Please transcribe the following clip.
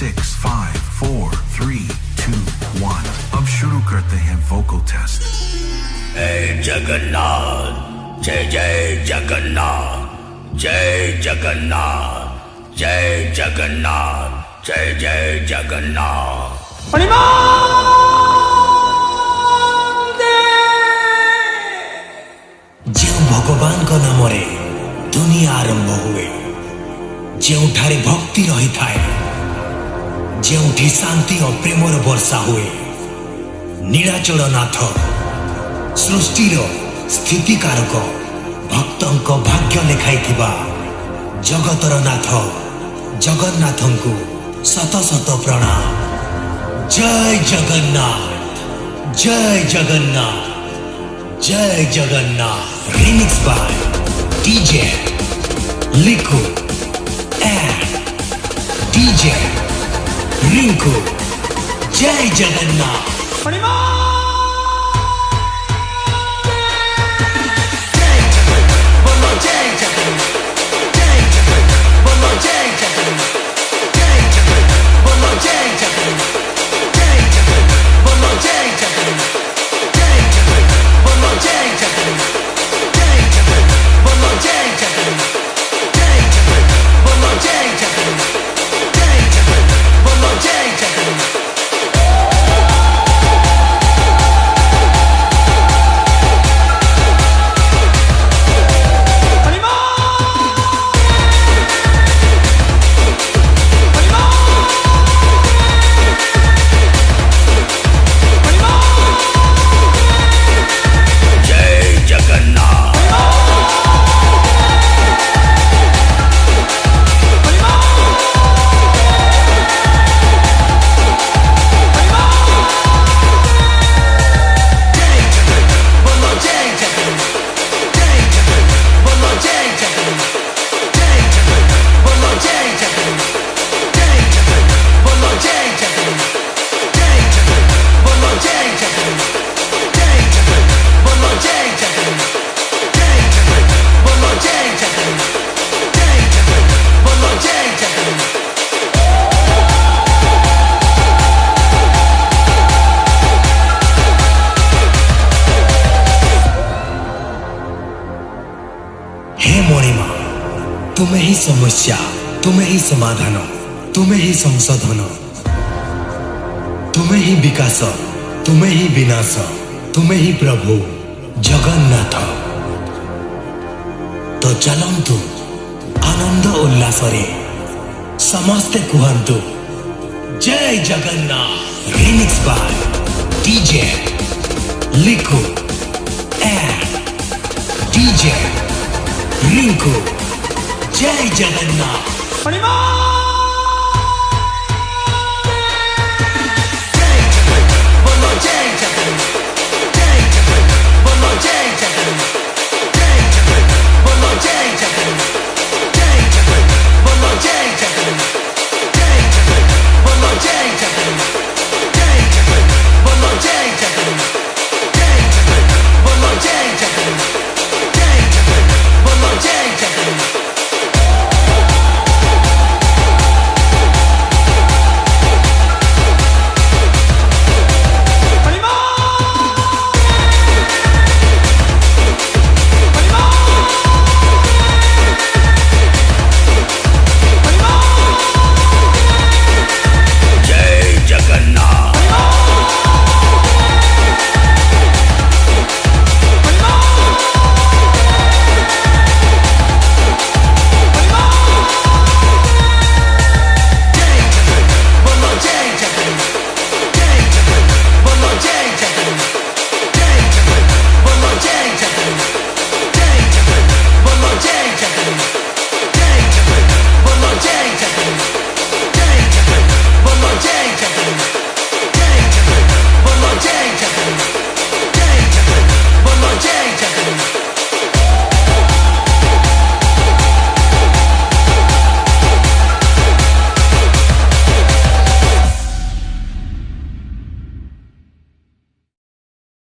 6, 5, 4, 3, 2, 1। अब शुरू करते हैं वोकल टेस्ट। जय जगन्नाथ, जय जय जगन्नाथ, जय जगन्नाथ, जय जगन्नाथ, जय जय जगन्नाथ। जो भगवान का नाम रे दुनिया आरंभ हुए, जोठारे भक्ति रही थाए, जोठी शांति और प्रेमर वर्षा हुए, नीलाचल नाथ सृष्टिर स्थितिकारक भक्तंक भाग्य लेखाई थिबा जगतर नाथ जगन्नाथं को शत शत प्रणाम। जय जगन्नाथ, जय जगन्नाथ, जय Jagannath. Remix by DJ Liko and DJ Rinku. जय जगन्नाथ। तुम्हें ही समस्या, तुम्हें ही समाधान, तुम्हें ही संशोधन, तुम्हें ही विकास, तुम्हें ही विनाश, तुम्हें ही प्रभु जगन्नाथ। तो चलंतु आनंद उल्लास रे समस्ते कुहंतु जय Jagannath. Remix by DJ Liko and DJ Rinku. जय जगन्नाथ।